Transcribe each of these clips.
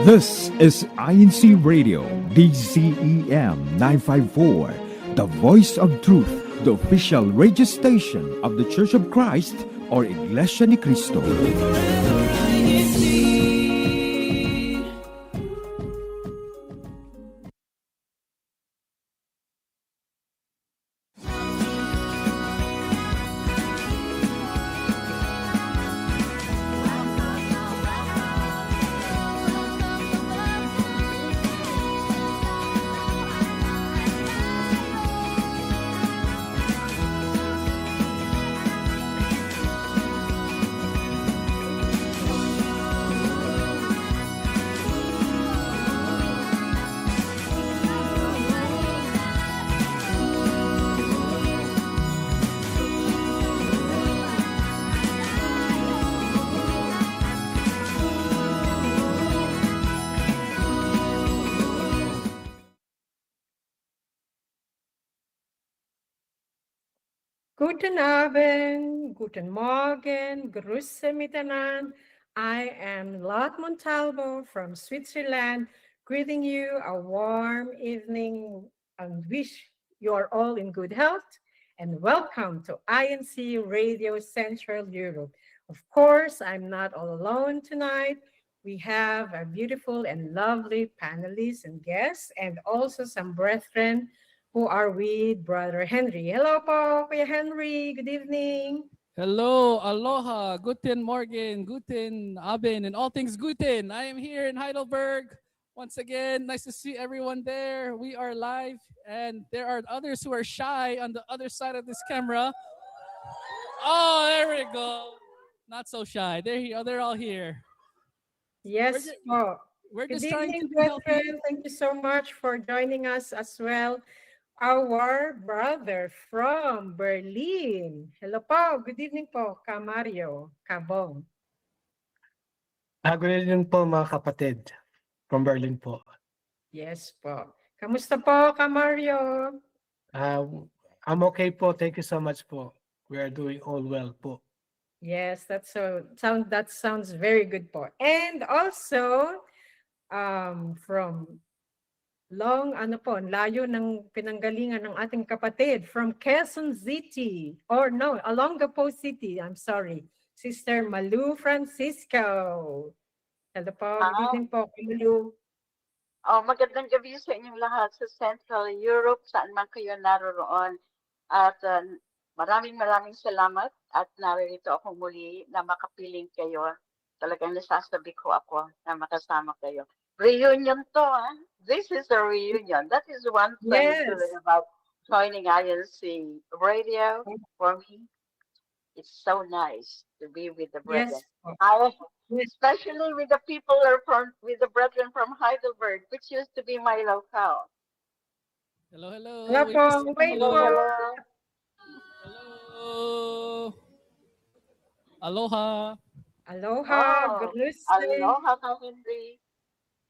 This is INCRadio, DCEM 954, the voice of truth, the official radio station of the Church of Christ or Iglesia ni Cristo. Guten Abend, guten Morgen, Grüße miteinander. I am Lot Montalvo from Switzerland, greeting you a warm evening and wish you are all in good health and welcome to INC Radio Central Europe. Of course, I'm not all alone tonight. We have a beautiful and lovely panelists and guests and also some brethren who are with Brother Henry. Hello po, Kuya Henry. Good evening. Hello, aloha, guten Morgen, guten Abend, and all things guten. I am here in Heidelberg. Once again, nice to see everyone there. We are live, and there are others who are shy on the other side of this camera. Oh, there we go. Not so shy. They're here. They're all here. Yes po. We're Good just trying to evening, be healthy. brethren. Thank you so much for joining us as well. Our brother from Berlin. Hello po. Good evening po, Kamario, Kabong. Good evening po mga kapatid from Berlin po. Yes po. Kamusta po, Kamario? I'm okay po. Thank you so much po. We are doing all well po. Yes, that sounds very good po. And also from layo ng pinanggalingan ng ating kapatid from Quezon City, or no, Olongapo City, I'm sorry, Sister Malou Francisco. Hello po, good evening po, Malou. Magandang gabi sa inyong lahat sa Central Europe, saan man kayo naroroon. At maraming salamat at narito ako muli na makapiling kayo. Talagang nasasabi ko ako na makasama kayo. Reunion to, huh? This is a reunion. That is one thing good about joining INC Radio for me. It's so nice to be with the brethren. Especially with the people with the brethren from Heidelberg, which used to be my locale. Hello, hello. Hello. Hello. Aloha. Aloha. Aloha, Henry.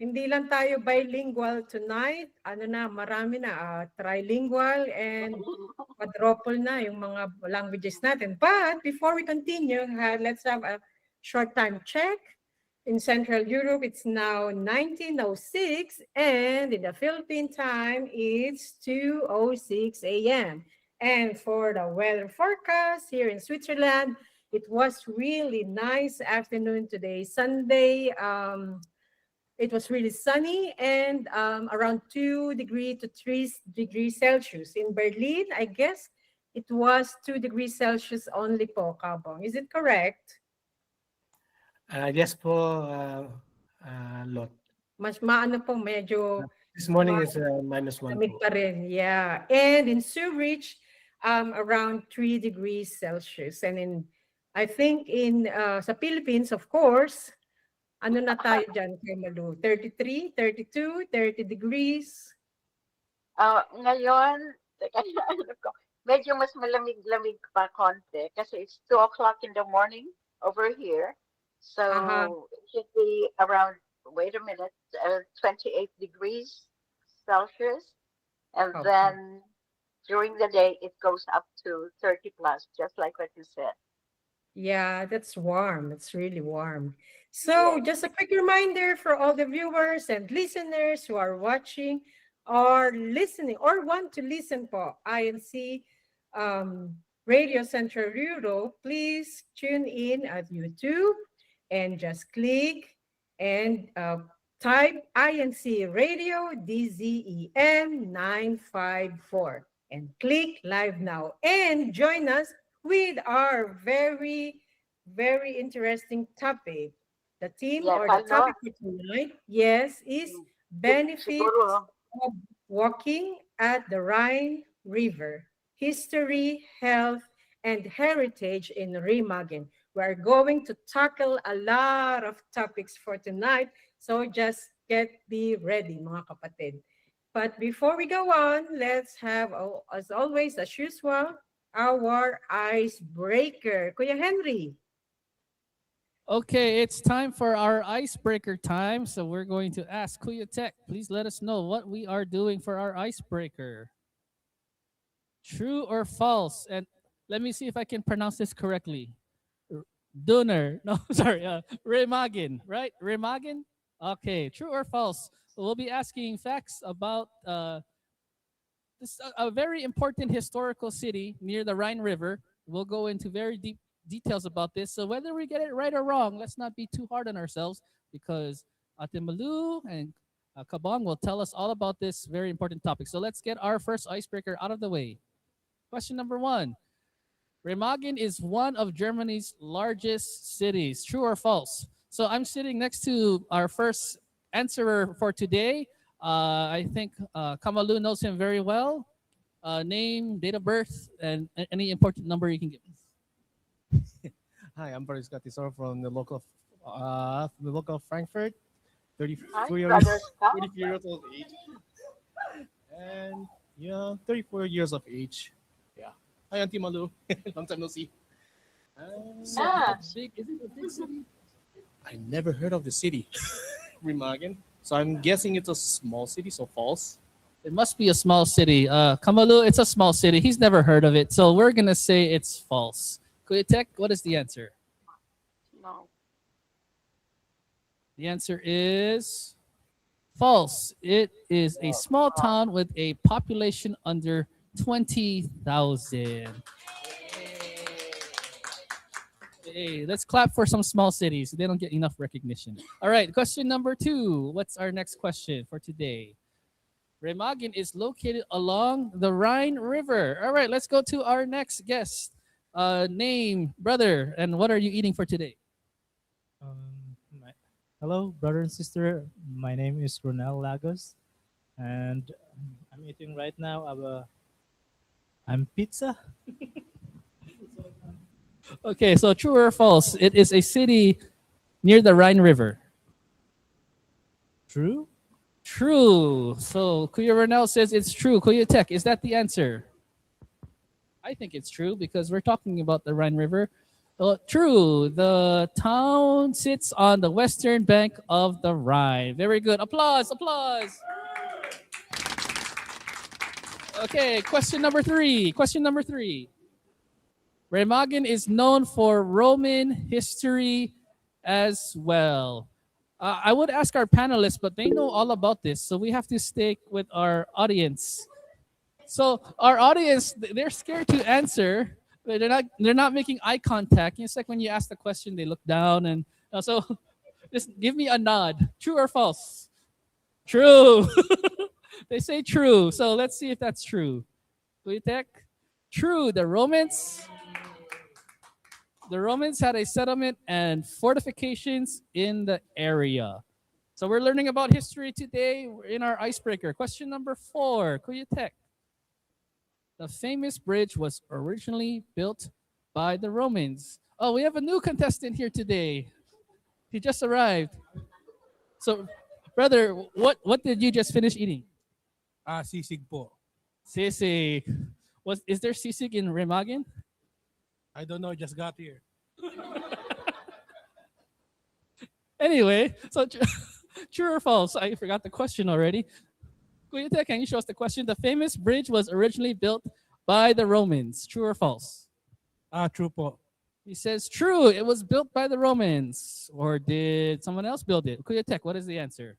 Hindi lang tayo bilingual tonight. Marami na. Trilingual and quadruple na yung mga languages natin. But before we continue, let's have a short time check. In Central Europe, it's now 19:06, and in the Philippine time, it's 2:06 a.m. And for the weather forecast here in Switzerland, it was really nice afternoon today, Sunday. It was really sunny and around 2 degrees to 3 degrees Celsius. In Berlin, I guess it was 2 degrees Celsius only po, Kabong. Is it correct? Yes po, Lot. Mas maano po, medyo... This morning is -1 po. Pa rin, yeah. And in Zurich, around 3 degrees Celsius. And I think sa Philippines, of course, ano na tayo dyan kay Malou? 33, 32, 30 degrees? Ngayon, medyo mas malamig-lamig pa konti kasi it's 2 o'clock in the morning over here. So it should be around, wait a minute, 28 degrees Celsius. And then during the day, it goes up to 30 plus, just like what you said. Yeah, that's warm. It's really warm. So, just a quick reminder for all the viewers and listeners who are watching or listening or want to listen po INC Radio Central Europe, please tune in at YouTube and just click and type INC Radio DZEM 954 and click live now and join us with our very interesting topic. The theme Yes, or the ano, topic for tonight, yes, is benefits siguro, of walking at the Rhine River, history, health, and heritage in Remagen. We're going to tackle a lot of topics for tonight, so just be ready, mga kapatid. But before we go on, let's have, as always, as usual, our icebreaker. Kuya Henry. Okay, it's time for our icebreaker time. So we're going to ask Kuya Tech, please let us know what we are doing for our icebreaker. True or false? And let me see if I can pronounce this correctly. Dunner. No, sorry. Remagen, right? Remagen? Okay, true or false? We'll be asking facts about this a very important historical city near the Rhine River. We'll go into very deep details about this. So whether we get it right or wrong, let's not be too hard on ourselves because Ate Malou and Kabong will tell us all about this very important topic. So let's get our first icebreaker out of the way. Question number one. Remagen is one of Germany's largest cities. True or false? So I'm sitting next to our first answerer for today. I think Kamalu knows him very well. Name, date of birth, and any important number you can give. Hi, I'm Boris Gatisor from the local Frankfurt, hi, 34 years, Brother Scott. 34 years of age, and 34 years of age. Yeah. Hi, Auntie Malou. Long time no see. Yeah. Is it a big city? I never heard of the city, Remagen. So I'm guessing it's a small city, so false. It must be a small city. Kamalu, it's a small city. He's never heard of it. So we're going to say it's false. Kuyatek, what is the answer? No. The answer is false. It is a small town with a population under 20,000. Hey, let's clap for some small cities. They don't get enough recognition. All right, question number two. What's our next question for today? Remagen is located along the Rhine River. All right, let's go to our next guest. Name, brother, and what are you eating for today? Hello, brother and sister. My name is Ronel Lagos, and I'm eating right now. I'm pizza. Okay, so true or false? It is a city near the Rhine River. True? True. So Kuya Ronel says it's true. Kuya Tech, is that the answer? I think it's true because we're talking about the Rhine River. True. The town sits on the western bank of the Rhine. Very good. Applause, applause. Okay, question number three. Question number three. Remagen is known for Roman history as well. I would ask our panelists, but they know all about this, so we have to stick with our audience. So our audience, they're scared to answer. But they're not making eye contact. It's like when you ask the question, they look down and so just give me a nod. True or false? True. They say true. So let's see if that's true. Tech? True. The Romans had a settlement and fortifications in the area. So we're learning about history today in our icebreaker. Question number 4, Tech. The famous bridge was originally built by the Romans. Oh, we have a new contestant here today. He just arrived. So, brother, what did you just finish eating? Sisig po. Sisig. Is there sisig in Remagen? I don't know, just got here. Anyway, so true or false? I forgot the question already. Kuya, can you show us the question? The famous bridge was originally built by the Romans. True or false? True po. He says, true, it was built by the Romans. Or did someone else build it? Kuya Tech, what is the answer?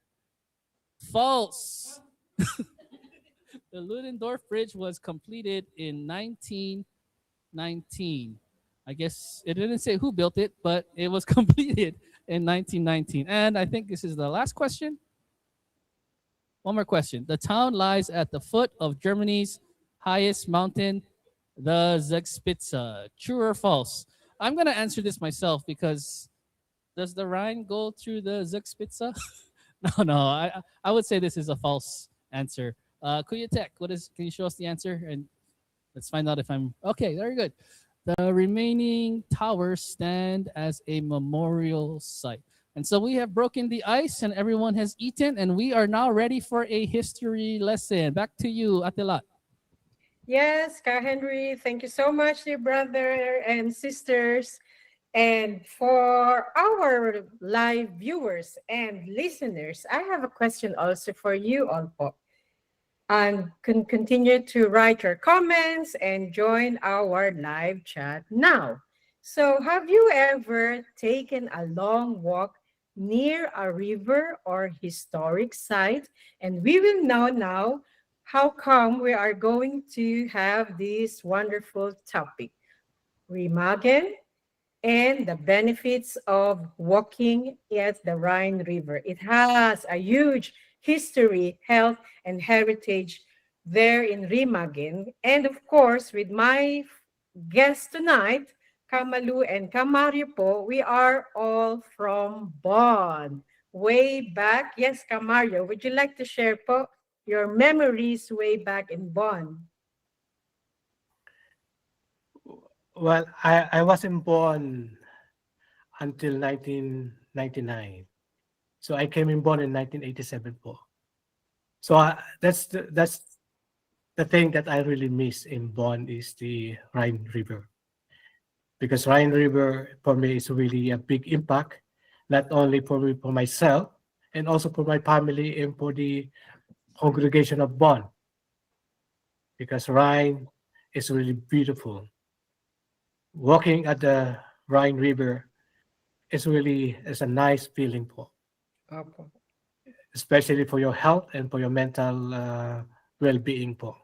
False. The Ludendorff Bridge was completed in 1919. I guess it didn't say who built it, but it was completed in 1919. And I think this is the last question. One more question. The town lies at the foot of Germany's highest mountain, the Zugspitze. True or false? I'm going to answer this myself because does the Rhine go through the Zugspitze? No. I would say this is a false answer. Kuya Tech, can you show us the answer? And let's find out if I'm okay. Very good. The remaining towers stand as a memorial site. And so we have broken the ice and everyone has eaten, and we are now ready for a history lesson. Back to you, Atelat. Yes, Ka Henry, thank you so much, dear brother and sisters. And for our live viewers and listeners, I have a question also for you all po. And can continue to write your comments and join our live chat now. So have you ever taken a long walk near a river or historic site? And we will know now how come we are going to have this wonderful topic, Remagen, and the benefits of walking at the Rhine River. It has a huge history, health, and heritage there in Remagen. And of course, with my guest tonight, Kamalu and Kamario po, we are all from Bonn. Way back, yes, Kamario, would you like to share po your memories way back in Bonn? Well, I wasn't born until 1999. So I came in born in 1987 po. So that's the thing that I really miss in Bonn is the Rhine River. Because Rhine River for me is really a big impact, not only for me, for myself, and also for my family and for the congregation of Bonn. Because Rhine is really beautiful. Walking at the Rhine River is a nice feeling po, Opo. especially for your health and for your mental well-being po.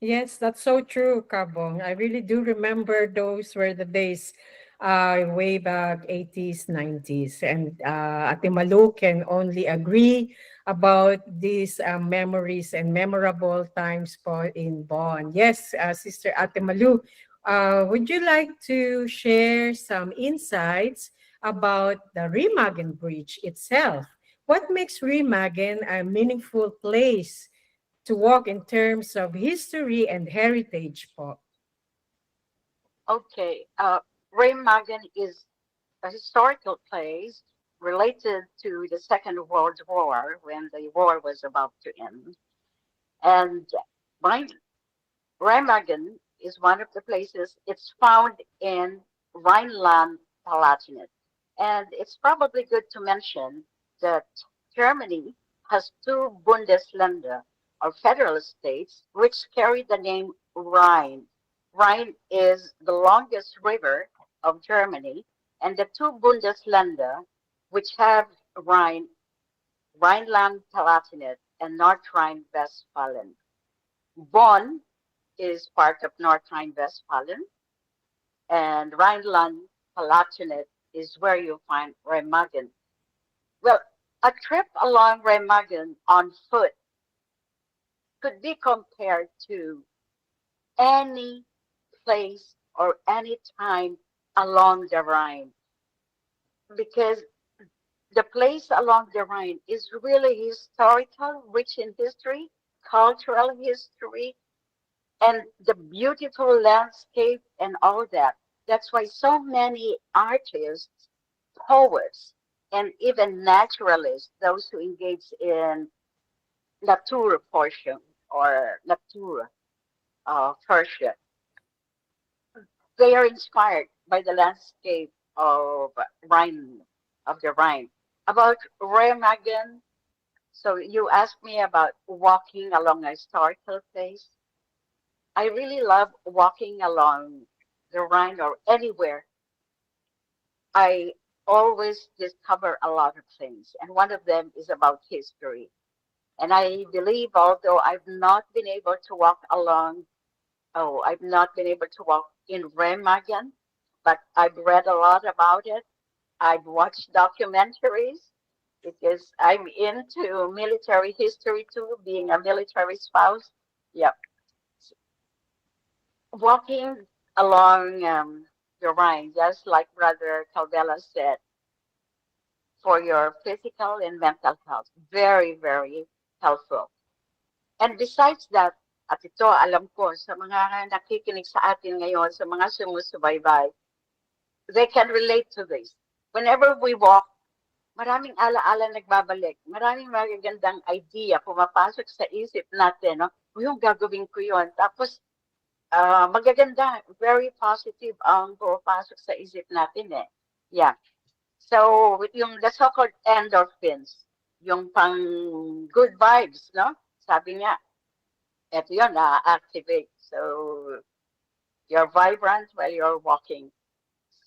Yes, that's so true, Kabong. I really do remember those were the days way back 80s, 90s. And Ate Malou can only agree about these memories and memorable times po in Bonn. Yes, Sister Ate Malou, would you like to share some insights about the Remagen Bridge itself? What makes Remagen a meaningful place to walk in terms of history and heritage po? Okay, Remagen is a historical place related to the Second World War when the war was about to end. And Remagen is one of the places, it's found in Rhineland-Palatinate. And it's probably good to mention that Germany has two Bundesländer or federal states which carry the name Rhine. Rhine is the longest river of Germany, and the two Bundesländer which have Rhine, Rhineland-Palatinate and North Rhine-Westphalen. Bonn is part of North Rhine-Westphalen, and Rhineland-Palatinate is where you find Remagen. Well, a trip along Remagen on foot could be compared to any place or any time along the Rhine, because the place along the Rhine is really historical, rich in history, cultural history, and the beautiful landscape and all that. That's why so many artists, poets, and even naturalists, those who engage in nature portion or nature portion, they are inspired by the landscape of Rhine, of the Rhine. About Remagen, so you asked me about walking along a historical place. I really love walking along the Rhine or anywhere, I always discover a lot of things. And one of them is about history. And I believe, although I've not been able to walk along, I've not been able to walk in Remagen, but I've read a lot about it. I've watched documentaries because I'm into military history too, being a military spouse. Yep. Walking along the Rhine, just like Brother Calvela said, for your physical and mental health. Very, very helpful. And besides that, at ito, alam ko, sa mga nakikinig sa atin ngayon, sa mga sumusubaybay, they can relate to this. Whenever we walk, maraming alaala nagbabalik. Maraming magagandang idea pumapasok sa isip natin. No? Yung gagawin ko yun. Tapos, magaganda, very positive ang pumapasok sa isip natin eh. Yeah. So, yung the so-called endorphins, yung pang good vibes, no? Sabi niya, eto yun, na-activate. So, you're vibrant while you're walking.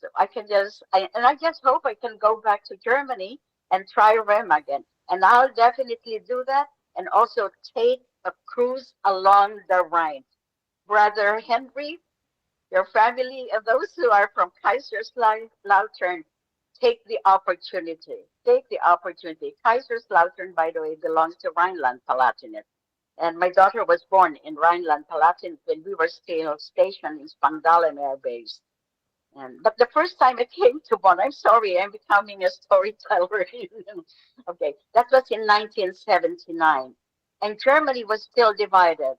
So I just hope I can go back to Germany and try Remagen. And I'll definitely do that and also take a cruise along the Rhine. Brother Henry, your family, and those who are from Kaiserslautern, take the opportunity. Take the opportunity. Kaiserslautern, by the way, belongs to Rhineland-Palatinate. And my daughter was born in Rhineland-Palatinate when we were still stationed in Spangdahlem Air Base. But the first time I came to Bonn, I'm sorry, I'm becoming a storyteller. Okay, that was in 1979. And Germany was still divided.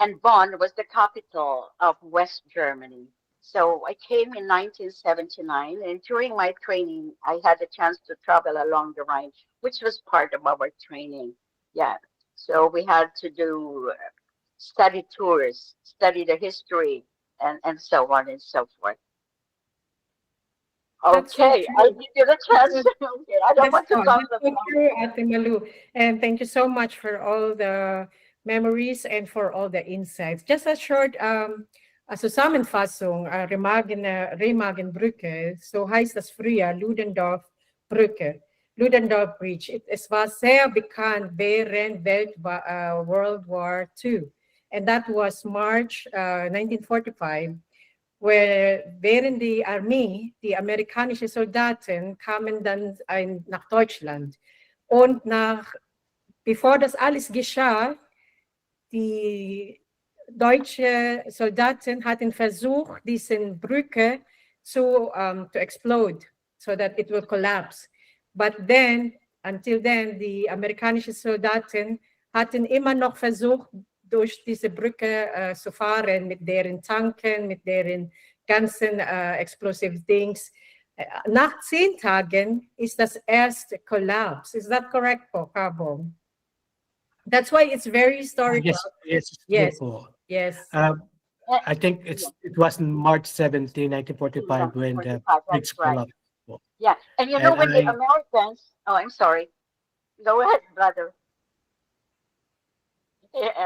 And Bonn was the capital of West Germany. So I came in 1979, and during my training, I had a chance to travel along the Rhine, which was part of our training. Yeah, so we had to do study tours, study the history, and so on and so forth. Okay, I'll give you the chance. Okay, I don't want to talk about Ate Malou. And thank you so much for all the memories and for all the insights. Just a short Zusammenfassung, Remagenbrücke, so heißt das früher Ludendorff-Brücke, Ludendorff Bridge. Es war sehr bekannt während World War II. And that was March 1945. Während die Armee, die amerikanische Soldaten kamen dann nach Deutschland. Und bevor das alles geschah, die deutsche Soldaten hatten versucht, diese Brücke to explode, so that it will collapse. But then, until then, die amerikanischen Soldaten hatten immer noch versucht, durch diese Brücke zu fahren, mit deren Tanken, mit deren ganzen explosive things. Nach 10 Tagen ist das erste Collapse. Is that correct, Cabo? That's why it's very historical. Yes. I think it was March 17, 1945 when the bridge collapsed. Yeah, and you know when the Americans, I'm sorry. Go ahead, brother.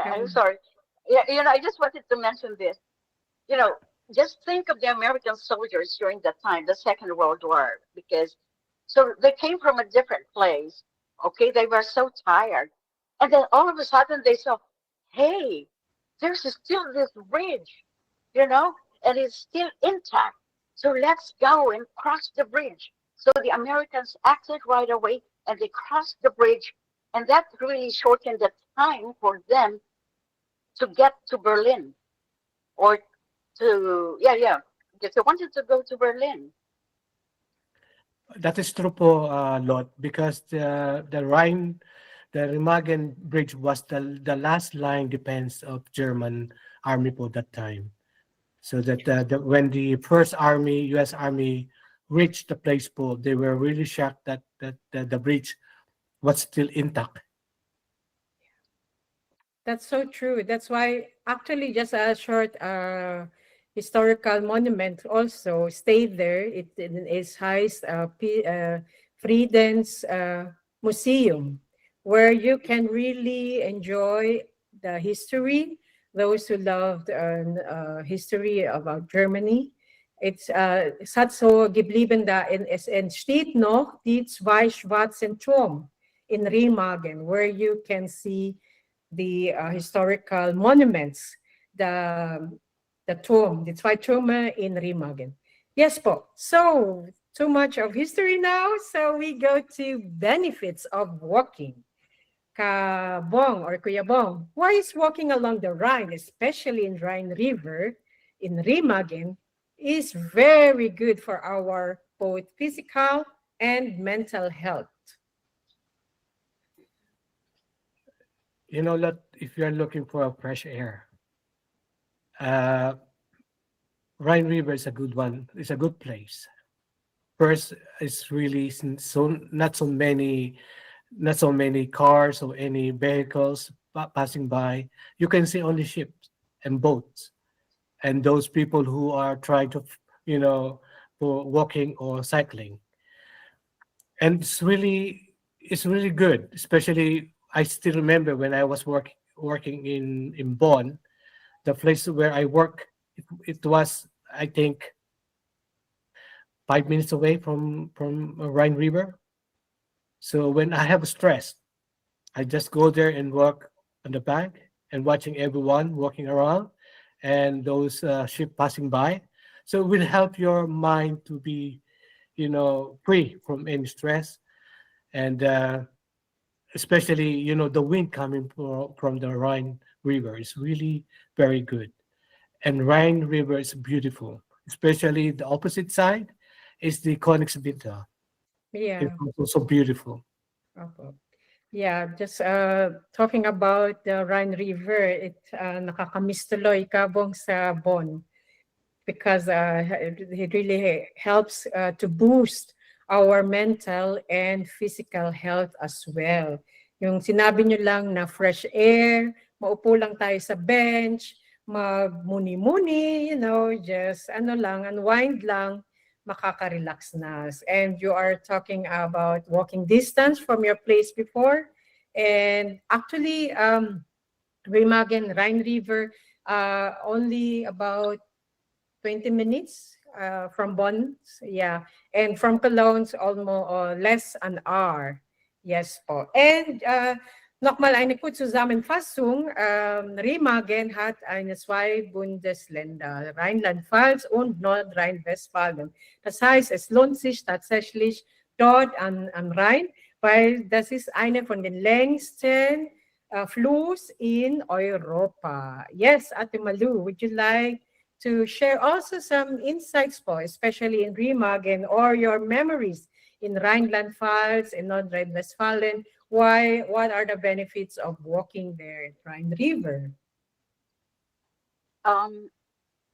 I'm sorry. Yeah, I just wanted to mention this. Just think of the American soldiers during that time, the Second World War, because so they came from a different place. Okay, they were so tired, and then all of a sudden they saw, hey, there's still this bridge, and it's still intact. So let's go and cross the bridge. So the Americans acted right away, and they crossed the bridge, and that really shortened the time for them to get to Berlin, or because they wanted to go to Berlin. That is true po, Lot, because the Rhine, the Remagen Bridge was the last line defense of German army for that time. So that when the first army, U.S. Army, reached the place po, they were really shocked that the bridge was still intact. That's so true. That's why actually just a short historical monument also stayed there. It is housed Frieden's Museum, where you can really enjoy the history. Those who loved history about Germany, Es hat so geblieben da, es entsteht noch die zwei schwarzen Turm in Remagen, where you can see the historical monuments, the Turm, the zwei Türme in Remagen. Yes po. So, too much of history now, so we go to benefits of walking. Ka Bong or Kuya Bong, why is walking along the Rhine, especially in Rhine River, in Remagen, is very good for our both physical and mental health? You know that if you're looking for a fresh air, uh, Rhine River is a good one. It's a good place. First, it's really so not so many cars or any vehicles passing by. You can see only ships and boats, and those people who are trying to, you know, for walking or cycling. And it's really good. Especially, I still remember when I was working in Bonn, the place where I work. It was, I think, 5 minutes away from Rhine River. So when I have stress, I just go there and walk on the bank and watching everyone walking around and those ship passing by. So it will help your mind to be, free from any stress, and especially the wind coming from the Rhine River is really very good. And Rhine River is beautiful, especially the opposite side is the Königswinter. Yeah. It's also beautiful. Opo. Yeah, just talking about the Rhine River, nakakamiss tuloy kabong sa Bonn because it really helps to boost our mental and physical health as well. Yung sinabi nyo lang na fresh air, maupo lang tayo sa bench, magmuni-muni, just unwind lang, makaka-relax na. And you are talking about walking distance from your place before. And actually, Remagen, Rhine River, only about 20 minutes from Bonn. Yeah. And from Cologne's almost less an hour. Yes po. And nochmal eine kurze Zusammenfassung. Remagen hat eine zwei Bundesländer, Rheinland-Pfalz und Nordrhein-Westfalen. Das heißt, es lohnt sich tatsächlich dort am Rhein, weil das ist eine von den längsten Fluss in Europa. Yes, Ate Malou, would you like to share also some insights po, especially in Remagen, or your memories in Rhineland-Pfalz and Nordrhein-Westfalen? What are the benefits of walking there at Rhine River?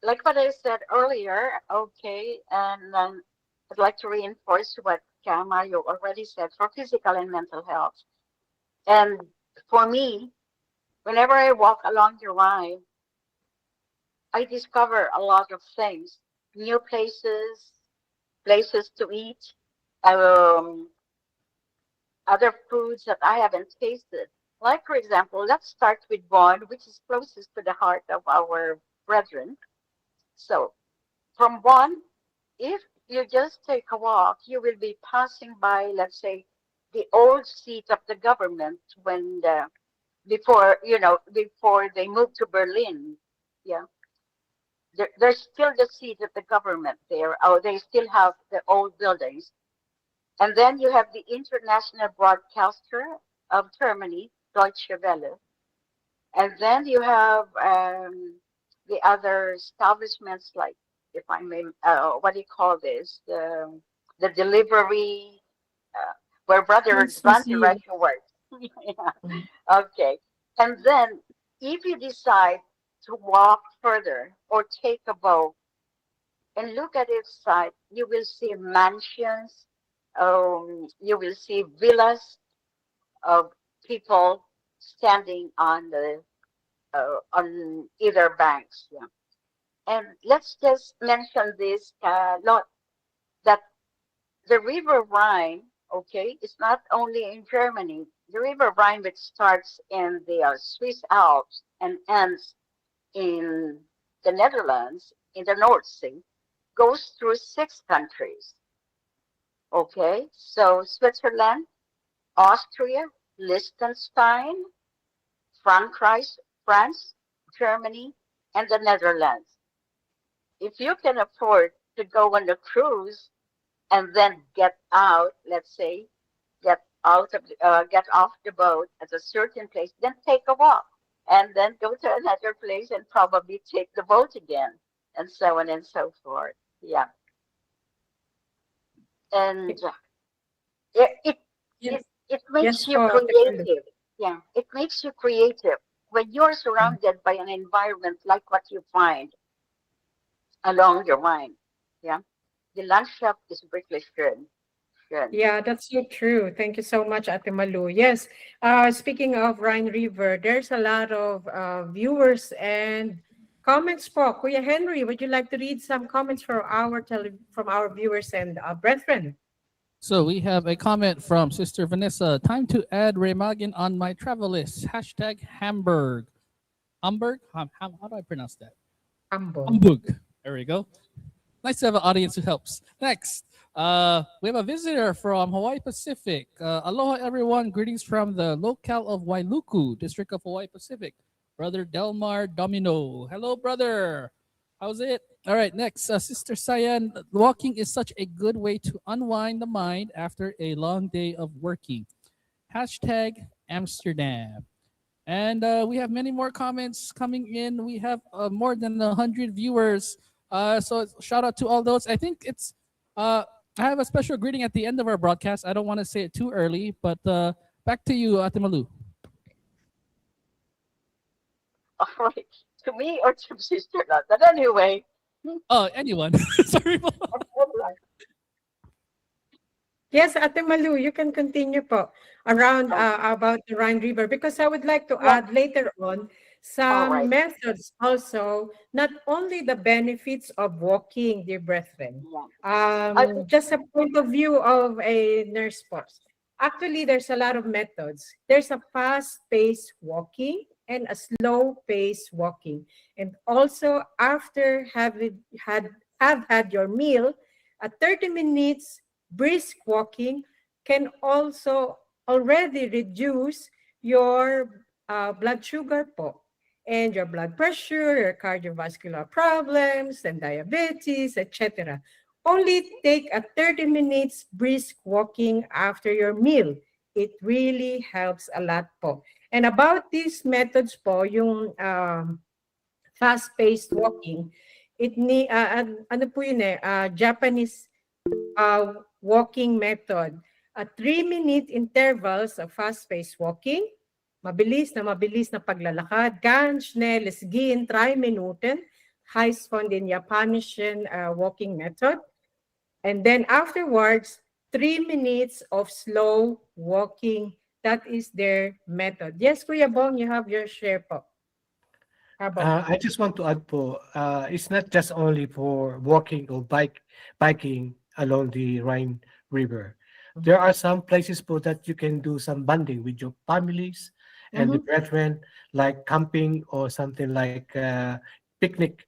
Like what I said earlier, okay, and I'd like to reinforce what Mario already said for physical and mental health. And for me, whenever I walk along the Rhine, I discover a lot of things, new places to eat, um, other foods that I haven't tasted. Like, for example, let's start with Bonn, which is closest to the heart of our brethren. So, from Bonn, if you just take a walk, you will be passing by, let's say, the old seat of the government before they moved to Berlin. Yeah, there's still the seat of the government there. Oh, they still have the old buildings. And then you have the international broadcaster of Germany, Deutsche Welle. And then you have the other establishments, like, if I may, what do you call this? The delivery, where Brother Dante Reicher works. Yeah. Okay. And then if you decide to walk further or take a boat and look at its side, you will see mansions, you will see villas of people standing on either banks. Yeah. And let's just mention this lot, that the River Rhine, okay, is not only in Germany. The River Rhine, which starts in the Swiss Alps and ends in the Netherlands, in the North Sea, goes through 6 countries. Okay, so Switzerland, Austria, Liechtenstein, France, Germany, and the Netherlands. If you can afford to go on a cruise and then get out, let's say, get off the boat at a certain place, then take a walk, and then go to another place and probably take the boat again, and so on and so forth. Yeah, and it Yes, it yes makes you po, Ate Malu. creative. Yeah, it makes you creative when you're surrounded by an environment like what you find along your line. Yeah, the landscape is wirklich schön. Schön. Yeah, that's so true. Thank you so much, Ate Malu. Yes, speaking of Rhine River, there's a lot of viewers and comments po. Kuya Henry, would you like to read some comments from our viewers and brethren? So we have a comment from Sister Vanessa. Time to add Remagen on my travel list. Hashtag Hamburg. Hamburg? How do I pronounce that? Ambo. Hamburg. There we go. Nice to have an audience who helps. Next, we have a visitor from Hawaii Pacific. Aloha, everyone. Greetings from the locale of Wailuku, District of Hawaii Pacific. Brother Delmar Domino. Hello, brother. How's it? All right, next, Sister Sayan. Walking is such a good way to unwind the mind after a long day of working. Hashtag Amsterdam. And we have many more comments coming in. We have more than 100 viewers. So shout out to all those. I think it's, I have a special greeting at the end of our broadcast. I don't want to say it too early, but back to you, Ate Malou. All right, to me or to Sister Lot. But anyway. Oh, anyone. Sorry. Yes, Ate Malu, you can continue po around about the Rhine River because I would like to add later on some methods also, not only the benefits of walking, dear brethren. Just a point of view of a nurse post. Actually, there's a lot of methods. There's a fast-paced walking and a slow-paced walking. And also, after having had your meal, a 30 minutes brisk walking can also already reduce your blood sugar po, and your blood pressure, your cardiovascular problems, and diabetes, etc. Only take a 30 minutes brisk walking after your meal. It really helps a lot po. And about these methods po, yung fast-paced walking, ano po yun Japanese walking method. 3-minute intervals of fast-paced walking, mabilis na paglalakad, ganz schnelles Gehen, 3 Minuten, heißt von den japanischen walking method. And then afterwards, 3 minutes of slow walking. That is their method. Yes, Kuya Bong, you have your share po. I just want to add po, it's not just only for walking or biking along the Rhine River. There are some places po that you can do some bonding with your families and the brethren, like camping or something like picnic.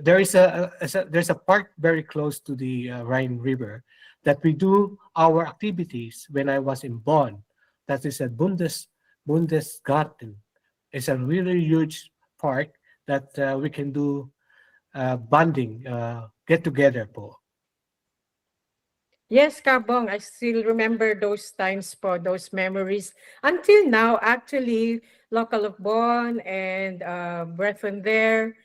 There's a park very close to the Rhine River that we do our activities when I was in Bonn. That is a Bundesgarten. It's a really huge park that we can do bonding, get together po. Yes, Kabong, I still remember those times po, those memories. Until now, actually, local of Bonn and brethren there,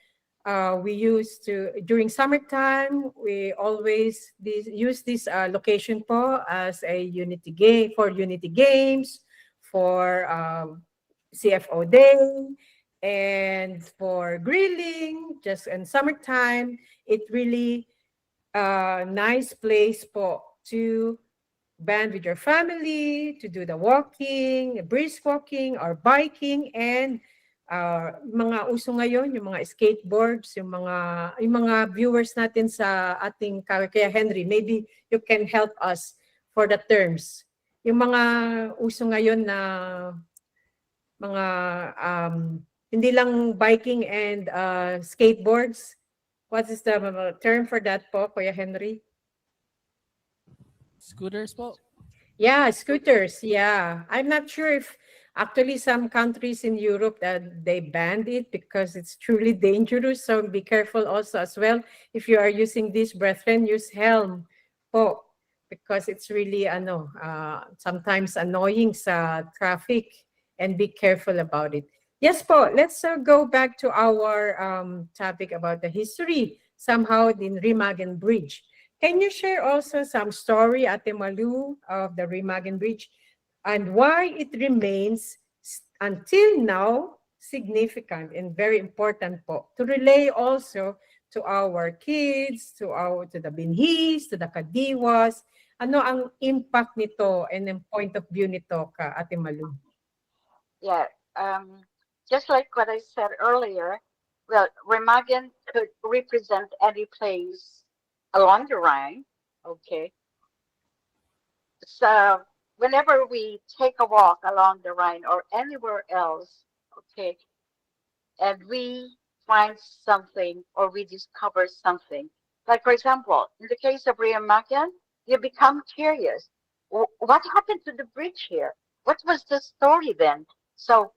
we used to, during summertime, we always use this location po as a unity game, for unity games, for CFO day, and for grilling, just in summertime. It really nice place po to band with your family, to do the walking, brisk walking or biking, and mga uso ngayon, yung mga skateboards, yung mga viewers natin sa ating kaya Henry, maybe you can help us for the terms. Yung mga uso ngayon na mga hindi lang biking and skateboards, What is the term for that po, Kuya Henry? Scooters po. Yeah, scooters. Yeah. I'm not sure if actually some countries in Europe that they banned it because it's truly dangerous. So be careful also as well. If you are using this, brethren, use helm po because it's really sometimes annoying sa traffic, and be careful about it. Yes po, let's go back to our topic about the history somehow in Remagen Bridge. Can you share also some story, Ate Malou, of the Remagen Bridge and why it remains until now significant and very important po to relay also to our kids, to the binhis, to the kadiwas. Ano ang impact nito and ang point of view nito ka, Ate Malou? Yeah, just like what I said earlier, well, Remagen could represent any place along the Rhine, okay? So whenever we take a walk along the Rhine or anywhere else, okay, and we find something or we discover something, like for example, in the case of Remagen, you become curious. What happened to the bridge here? What was the story then? So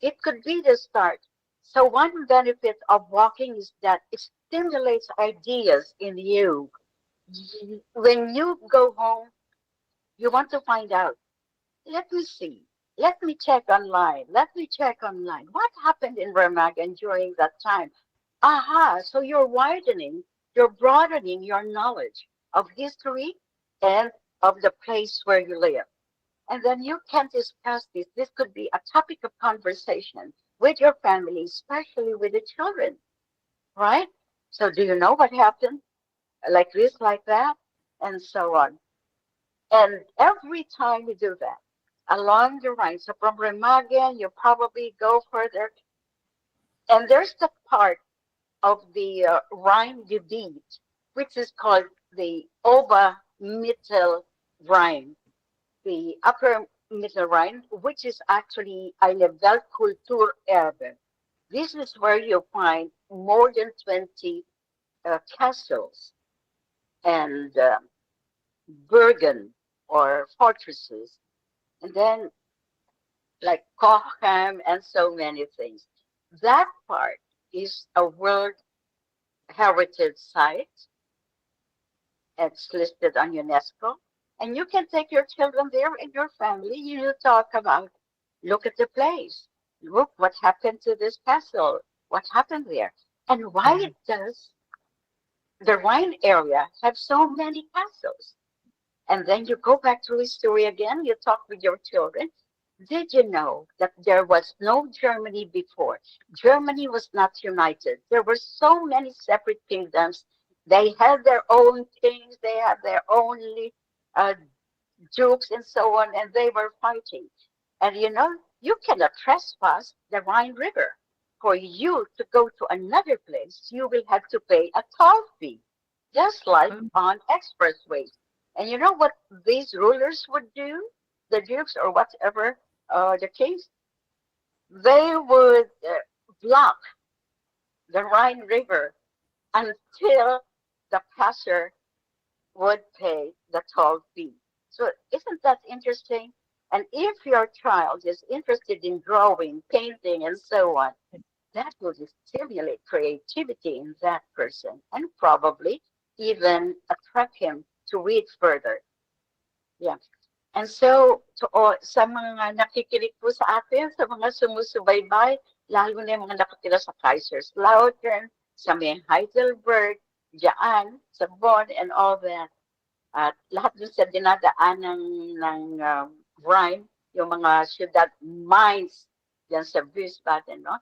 it could be the start. So one benefit of walking is that it stimulates ideas in you. When you go home, you want to find out. Let me see. Let me check online. Let me check online. What happened in Remagen during that time? Aha, so you're broadening your knowledge of history and of the place where you live. And then you can discuss this. This could be a topic of conversation with your family, especially with the children, right? So do you know what happened? Like this, like that, and so on. And every time you do that, along the Rhine, so from Remagen, you probably go further. And there's the part of the Rhine Gebiet, which is called the Obermittel Rhine, the upper Middle Rhine, which is actually eine Weltkulturerbe. This is where you find more than 20 castles and Bergen or fortresses, and then like Cochem and so many things. That part is a World Heritage Site. It's listed on UNESCO. And you can take your children there and your family. You talk about, look at the place. Look what happened to this castle. What happened there? And why does the Rhine area have so many castles? And then you go back to history again. You talk with your children. Did you know that there was no Germany before? Germany was not united. There were so many separate kingdoms. They had their own kings. They had their own dukes and so on, and they were fighting. And you know, you cannot trespass the Rhine River. For you to go to another place, you will have to pay a toll fee, just like on expressways. And you know what these rulers would do? The dukes or whatever the kings, they would block the Rhine River until the passer would pay the toll fee. So isn't that interesting? And if your child is interested in drawing, painting, and so on, that will stimulate creativity in that person and probably even attract him to read further. Yeah. And so, sa mga nakikinig po sa atin, sa mga sumusubaybay, lalo na yung mga nakatira sa Kaiserslautern, sa may Heidelberg, diyan, sa Bonn, and all that. At lahat dun sa dinadaanan ng Rhine, yung mga syudad, mines, diyan sa Wiesbaden, no?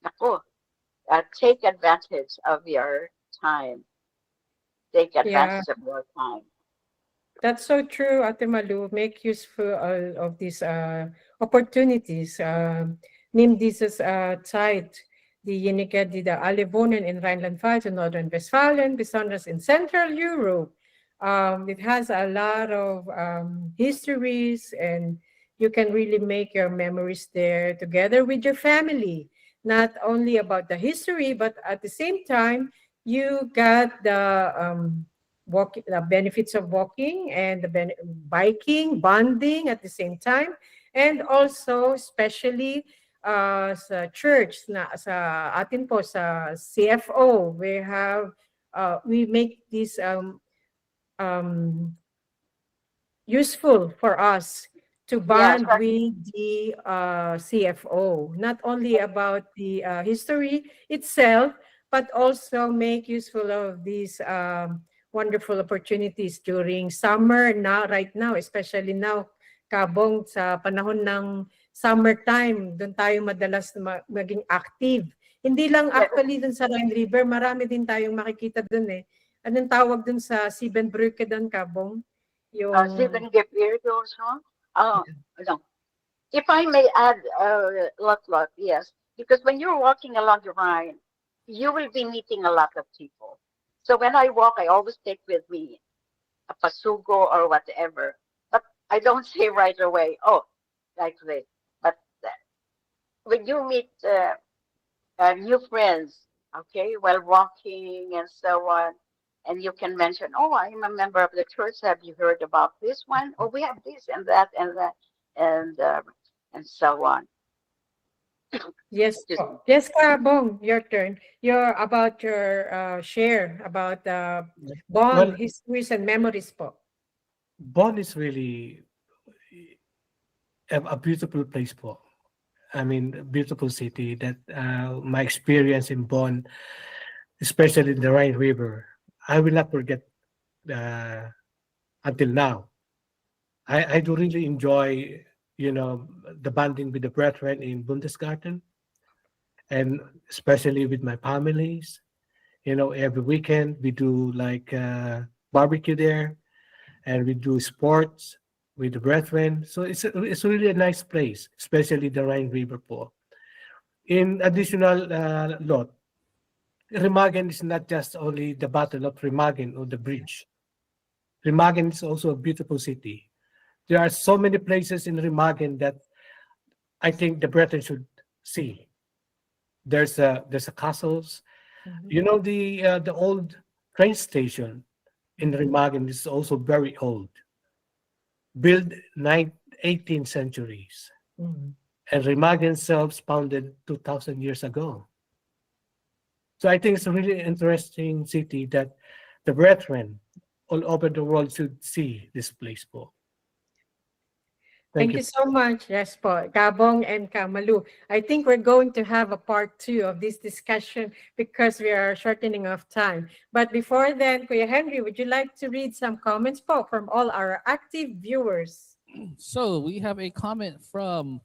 Naku, take advantage of your time. Take advantage of your time. That's so true, Ate Malu. Make useful of these opportunities. Nimm dieses Zeit, diejenige, die da alle wohnen in Rheinland-Pfalz und Nordrhein-Westfalen, besonders in Central Europe. It has a lot of histories, and you can really make your memories there together with your family. not only about the history, but at the same time, you got the the benefits of walking and the biking, bonding at the same time, and also especially sa church na sa atin po sa CFO, we make this um, useful for us to Yes, bond with the CFO, not only about the history itself, but also make useful of these wonderful opportunities during summer now, right now, especially now, Kabong, sa panahon ng summertime, doon tayo madalas maging active. Hindi lang actually doon sa Rhine River, marami din tayong makikita doon eh. Anong tawag doon sa Siebenbrücke doon, Kabong? Yung Siebengebirge also. Oh, no. If I may add, lot, yes, because when you're walking along the Rhine, you will be meeting a lot of people. So when I walk, I always take with me a pasugo or whatever. But I don't say right away, oh, like this. But when you meet new friends, okay, while walking and so on, and you can mention, oh, I'm a member of the church. Have you heard about this one? Oh, we have this and that and that and so on. Yes, po. Yes, Kabong, your turn. Your about your share about bond, Well, histories, and memories po. Bonn is really a beautiful place po. I mean, a beautiful city that my experience in Bonn, especially the Rhine River, I will not forget until now. I do really enjoy, the bonding with the brethren in Bundesgarten, and especially with my families. Every weekend we do like barbecue there, and we do sports with the brethren. So it's really a nice place, especially the Rhine River po. In additional note, Remagen is not just only the Battle of Remagen or the bridge. Remagen is also a beautiful city. There are so many places in Remagen that I think the brethren should see. There's a castles. The old train station in Remagen is also very old, built 18th centuries. And Remagen itself founded 2,000 years ago. So I think it's a really interesting city that the brethren all over the world should see this place po. Thank you so much. Yes, po. Gabong and Kamalu. I think we're going to have a part 2 of this discussion because we are shortening of time. But before then, Kuya Henry, would you like to read some comments po from all our active viewers? So we have a comment from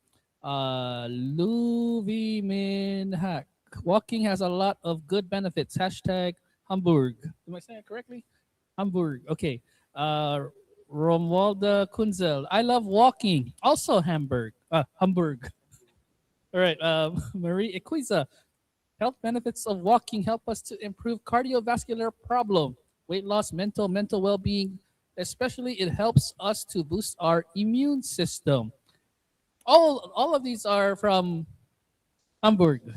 Louis Minhak. Walking has a lot of good benefits. Hashtag Hamburg. Am I saying it correctly? Hamburg. Okay. Romualda Kunzel. I love walking. Also Hamburg. Hamburg. All right. Marie Equiza. Health benefits of walking help us to improve cardiovascular problem, weight loss, mental well-being. Especially it helps us to boost our immune system. All of these are from Hamburg.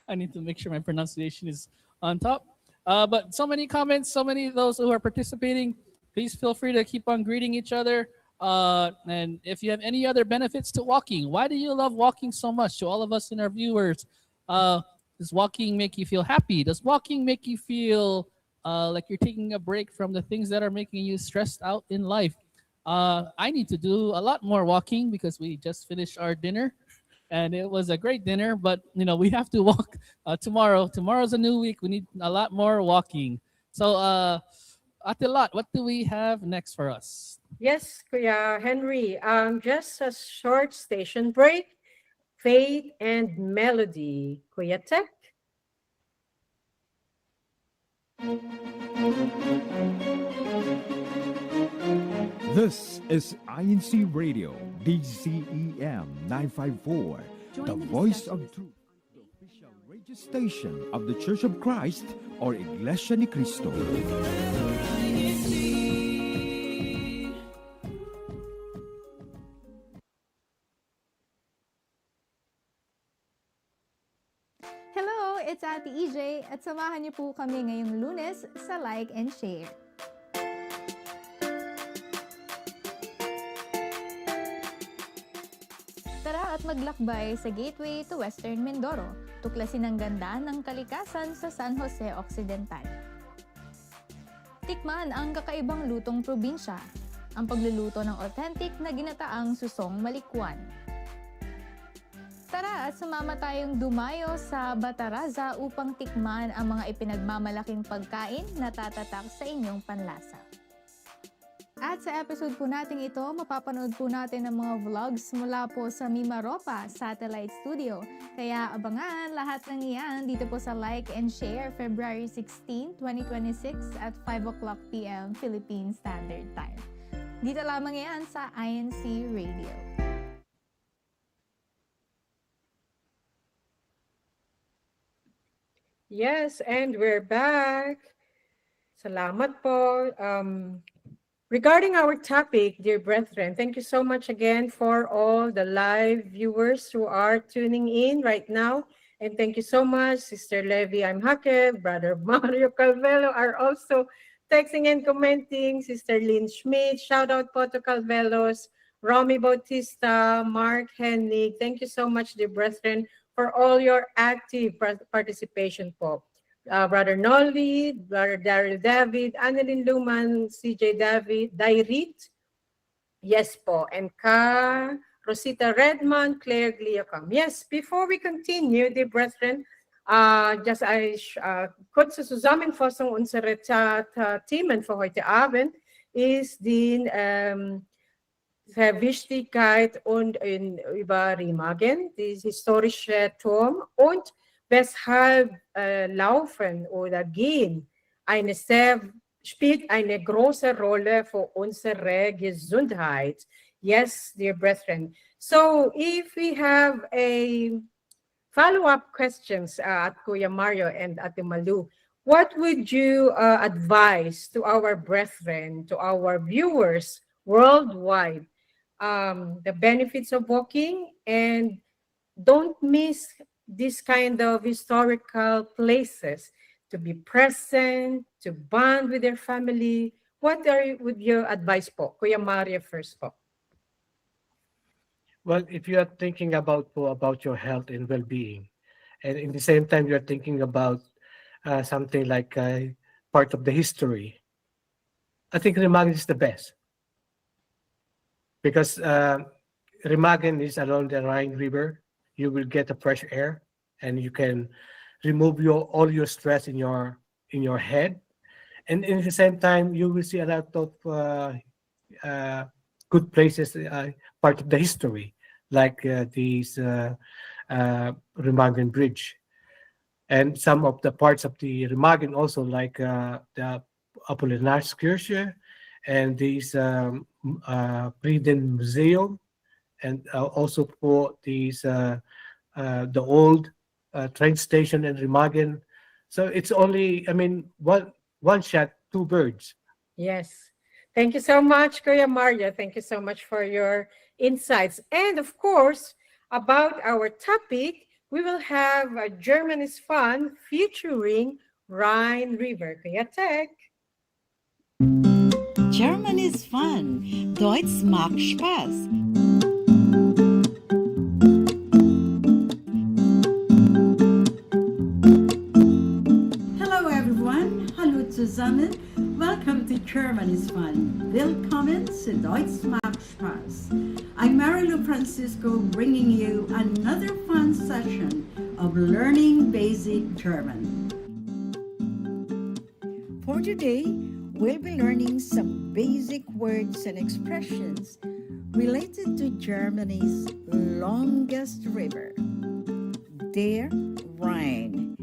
I need to make sure my pronunciation is on top. But so many comments, so many of those who are participating. Please feel free to keep on greeting each other. And if you have any other benefits to walking, why do you love walking so much? To all of us and our viewers, does walking make you feel happy? Does walking make you feel like you're taking a break from the things that are making you stressed out in life? I need to do a lot more walking because we just finished our dinner. And it was a great dinner, but we have to walk tomorrow. Tomorrow's a new week. We need a lot more walking. So, Atilat, what do we have next for us? Yes, Kuya Henry. Just a short station break. Faith and Melody. Kuya Tech. This is INCRadio, DCEM 954, the voice of truth, the official radio station of the Church of Christ or Iglesia ni Cristo. Ate EJ at samahan niyo po kami ngayong Lunes sa Like and Share. Tara at maglakbay sa gateway to Western Mindoro, tuklasin ang ganda ng kalikasan sa San Jose Occidental. Tikman ang kakaibang lutong probinsya, ang pagluluto ng authentic na ginataang susong malikwan. Tara at sumama tayong dumayo sa Bataraza upang tikman ang mga ipinagmamalaking pagkain na tatatak sa inyong panlasa. At sa episode po natin ito, mapapanood po natin ang mga vlogs mula po sa Mimaropa Satellite Studio. Kaya abangan lahat ng iyan dito po sa Like and Share February 16, 2026 at 5 o'clock p.m. Philippine Standard Time. Dito lamang iyan sa INCRadio. Yes, and we're back. Salamat po. Regarding our topic, dear brethren, thank you so much again for all the live viewers who are tuning in right now. And thank you so much, Sister Levy, I'm Hake, Brother Mario Calvelo are also texting and commenting. Sister Lynn Schmidt, shout out po to Calvelos, Romy Bautista, Mark Hennig. Thank you so much, dear brethren, for all your active participation po. Brother Nolly, Brother Daryl David, Annalyn Luman, CJ David, Dairit, yes po, and Ka, Rosita Redmond, Claire Gliacom. Yes, before we continue, dear brethren, just I kurz Zusammenfassung unserer Themen für heute Abend ist die Wichtigkeit und über Remagen, die historische Turm und weshalb Laufen oder Gehen spielt eine große Rolle für unsere Gesundheit. Yes, dear brethren. So if we have a follow-up questions at Kuya Mario and Ate Malou, what would you advise to our brethren, to our viewers worldwide, the benefits of walking, and don't miss this kind of historical places, to be present, to bond with their family? What would your advice po? Kuya Mario first po. Well, if you are thinking about your health and well-being, and in the same time you're thinking about something like part of the history, I think Remagen is the best. Because Remagen is along the Rhine River. You will get the fresh air, and you can remove all your stress in your head, and in the same time you will see a lot of good places, part of the history, like these Remagen Bridge, and some of the parts of the Remagen also, like the Apollinaris-Kirche and these Frieden Museum, and also for these the old train station in Remagen. So it's only, one shot, two birds. Yes. Thank you so much, Kuya Mario. Thank you so much for your insights. And of course, about our topic, we will have a German is Fun featuring Rhine River. Kuya Tech. German is fun. Deutsch macht Spaß. Hello everyone. Hallo zusammen. Welcome to German is Fun. Willkommen zu Deutsch macht Spaß. I'm Malou Francisco, bringing you another fun session of learning basic German. For today, we'll be learning some basic words and expressions related to Germany's longest river, der Rhein.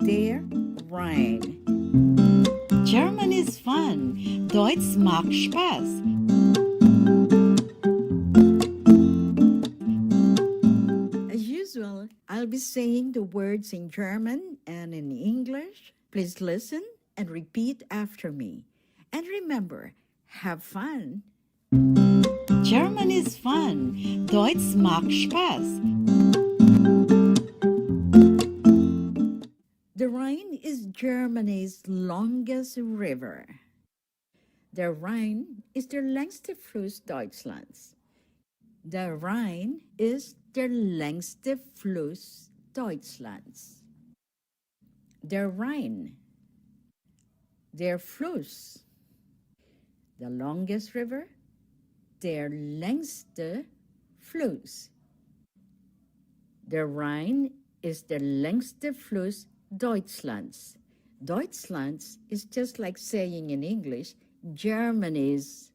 Der Rhein. German is fun. Deutsch macht Spaß. As usual, I'll be saying the words in German and in English. Please listen and repeat after me. And remember, have fun. German is fun. Deutsch macht Spaß. The Rhine is Germany's longest river. Der Rhein ist der längste Fluss Deutschlands. Der Rhein ist der längste Fluss Deutschlands. Der Rhein, der Fluss, the longest river, der längste Fluss. Der Rhein ist der längste Fluss Deutschlands. Deutschlands is just like saying in English, Germany's.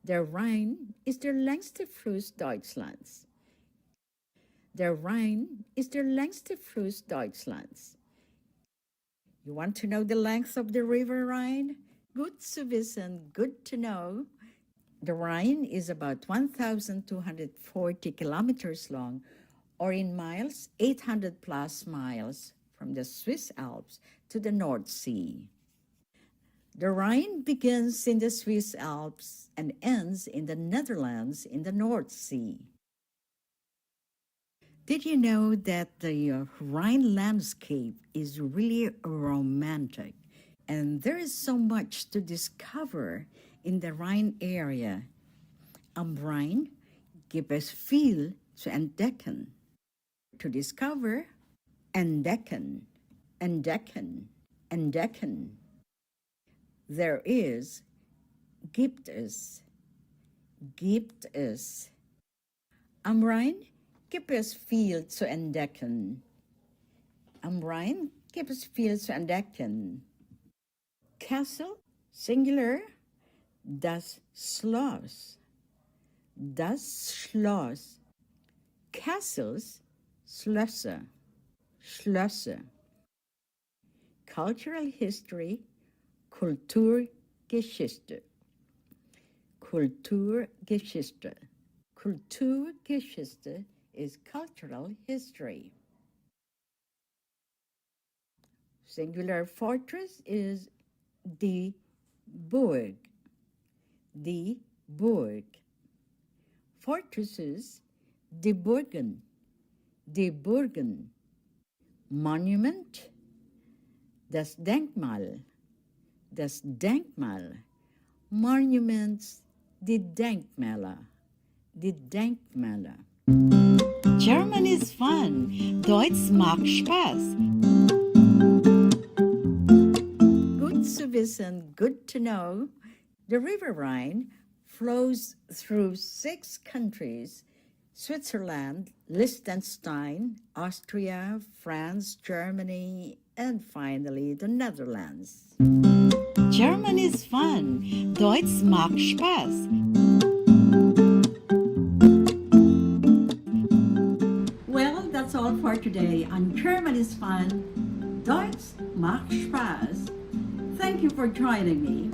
Der Rhein ist der längste Fluss Deutschlands. Der Rhein ist der längste Fluss Deutschlands. You want to know the length of the river Rhine? Good to wissen, good to know. The Rhine is about 1,240 kilometers long, or in miles, 800 plus miles from the Swiss Alps to the North Sea. The Rhine begins in the Swiss Alps and ends in the Netherlands in the North Sea. Did you know that the Rhine landscape is really romantic? And there is so much to discover in the Rhine area. Am Rhein gibt es viel zu entdecken. To discover, entdecken, entdecken, entdecken. There is, gibt es, gibt es. Am Rhein gibt es viel zu entdecken. Am Rhein gibt es viel zu entdecken. Castle, singular, das Schloss. Das Schloss. Castles, Schlösser, Schlösser. Cultural history, Kulturgeschichte. Kulturgeschichte. Kulturgeschichte is cultural history. Singular fortress is die Burg. Die Burg. Fortresses, die Burgen. Die Burgen. Monument, das Denkmal. Das Denkmal. Monuments, die Denkmäler. Die Denkmäler. German is fun. Deutsch macht Spaß. Good to wissen, good to know. The River Rhine flows through 6 countries: Switzerland, Liechtenstein, Austria, France, Germany, and finally the Netherlands. German is fun. Deutsch macht Spaß. Well, that's all for today on German is Fun. Deutsch macht Spaß. Thank you for joining me.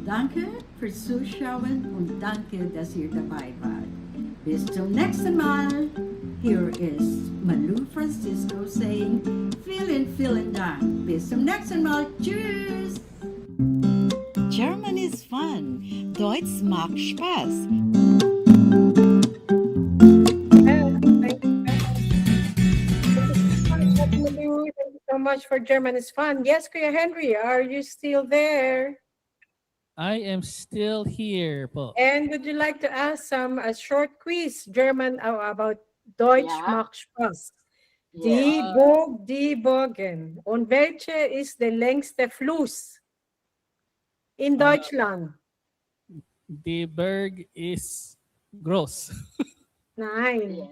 Danke fürs Zuschauen und danke, dass ihr dabei wart. Bis zum nächsten Mal. Here is Malou Francisco saying, vielen Dank. Bis zum nächsten Mal. Tschüss. German is fun. Deutsch macht Spaß. Thank you so much for German is Fun. Yes, Kuya Henry, are you still there? I am still here po. And would you like to ask a short quiz German about Deutsch macht Spaß? Die Burg, die Burgen. Und welche ist der längste Fluss in Deutschland? Die Berg is gross. Nein.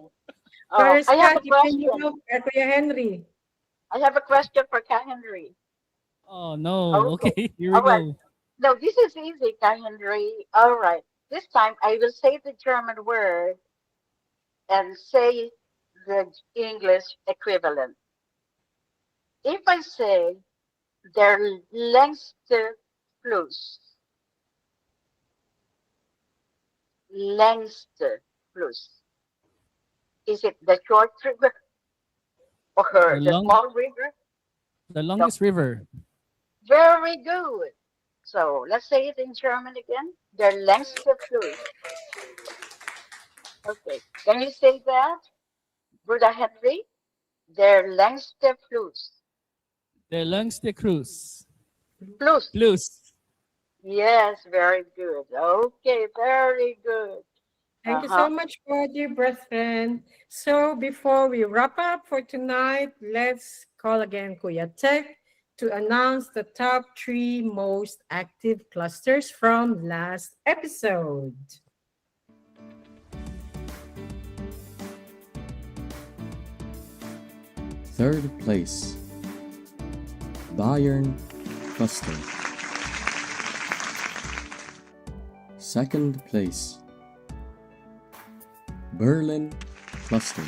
I have a question. Kuya Henry. I have a question for Ka Henry. Oh no. Okay, here we All right. go. No, this is easy, Ka Henry. All right. This time I will say the German word and say the English equivalent. If I say der längste Fluss, längste Fluss, is it the short river or the small river? The longest river. Very good. So let's say it in German again. Der längste Fluss. Okay. Can you say that, Bruder Henry? Der längste Fluss. De Lungs de Cruz. Plus. Plus. Yes, very good. Okay, very good. Thank you so much for dear brethren. So before we wrap up for tonight, let's call again Kuya Tech to announce the top 3 most active clusters from last episode. Third place, Bayern cluster. Second place, Berlin cluster.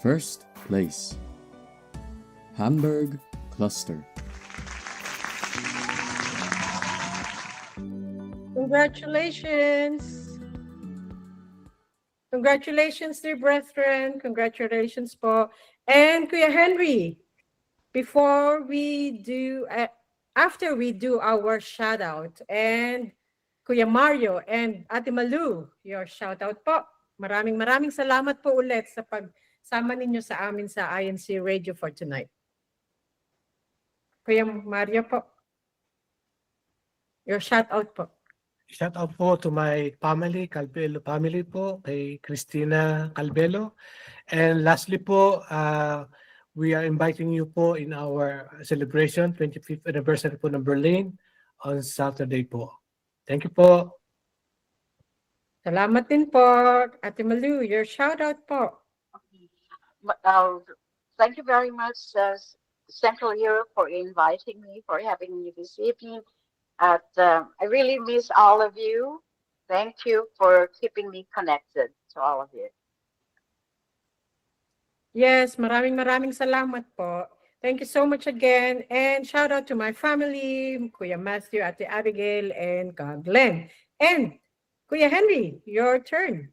First place, Hamburg cluster. Congratulations. Congratulations, dear brethren. Congratulations po. And Kuya Henry, before we do, after we do our shout out, and Kuya Mario and Ate Malou, your shout out po. Maraming salamat po ulit sa pagsama ninyo sa amin sa INC Radio for tonight. Kuya Mario po, your shout out po. Shout out po to my family, Calbelo family po, kay Christina Calbelo. And lastly po, we are inviting you po in our celebration, 25th anniversary po ng Berlin on Saturday po. Thank you po. Salamat din po. Ate Malou, your shout out po. Thank you very much, Central Europe, for inviting me, for having me this evening. I really miss all of you. Thank you for keeping me connected to all of you. Yes, maraming salamat po. Thank you so much again. And shout out to my family, Kuya Matthew, Ate Abigail, and Kag Glenn. And Kuya Henry, your turn.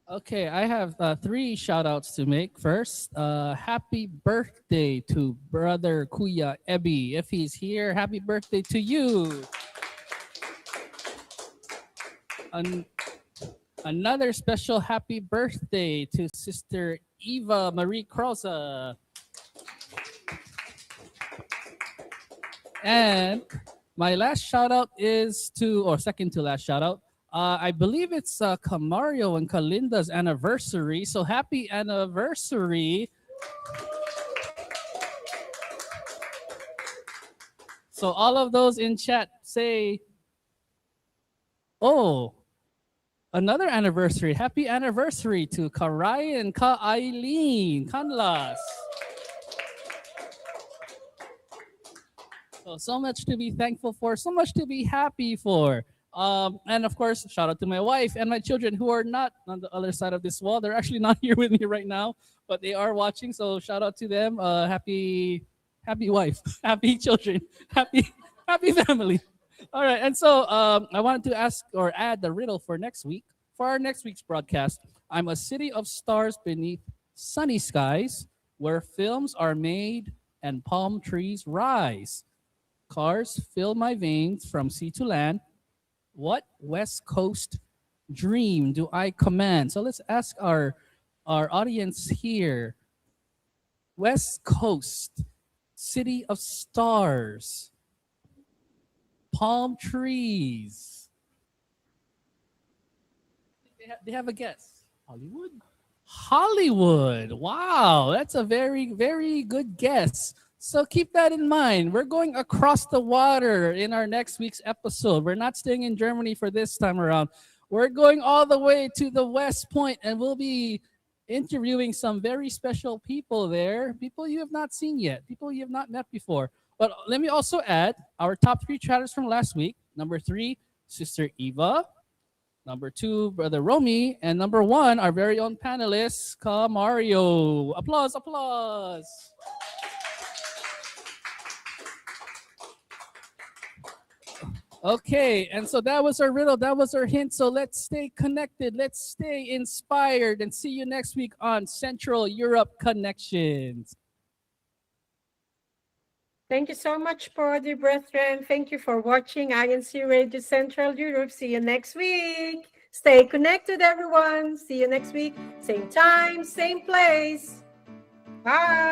Okay, I have 3 shout outs to make. First, happy birthday to brother Kuya Ebi. If he's here, happy birthday to you. Another special happy birthday to Sister Eva Marie Krause. And my last shout out is to, or second to last shout out, I believe it's Camario and Kalinda's anniversary. So happy anniversary. So all of those in chat say, oh, another anniversary. Happy anniversary to Karai and Ka Eileen Kanlas. So much to be thankful for, so much to be happy for. And of course, shout out to my wife and my children who are not on the other side of this wall. They're actually not here with me right now, but they are watching. So shout out to them. Happy wife, happy children, happy family. All right. And so I wanted to ask or add the riddle for next week. For our next week's broadcast, I'm a city of stars beneath sunny skies where films are made and palm trees rise. Cars fill my veins from sea to land. What West Coast dream do I command? So let's ask our audience here. West Coast, city of stars, palm trees. They have a guess. Hollywood? Hollywood. Wow, that's a very, very good guess. So keep that in mind. We're going across the water in our next week's episode. We're not staying in Germany for this time around. We're going all the way to the West Point, and we'll be interviewing some very special people there, people you have not seen yet, people you have not met before. But let me also add our top 3 chatters from last week. Number 3, Sister Eva. Number 2, Brother Romy. And number 1, our very own panelist, Ka Mario. Applause, applause. Okay, and so that was our riddle, that was our hint. So let's stay connected, let's stay inspired, and see you next week on Central Europe Connections. Thank you so much, dear brethren. Thank you for watching INC Radio Central Europe. See you next week. Stay connected, everyone. See you next week. Same time, same place. Bye.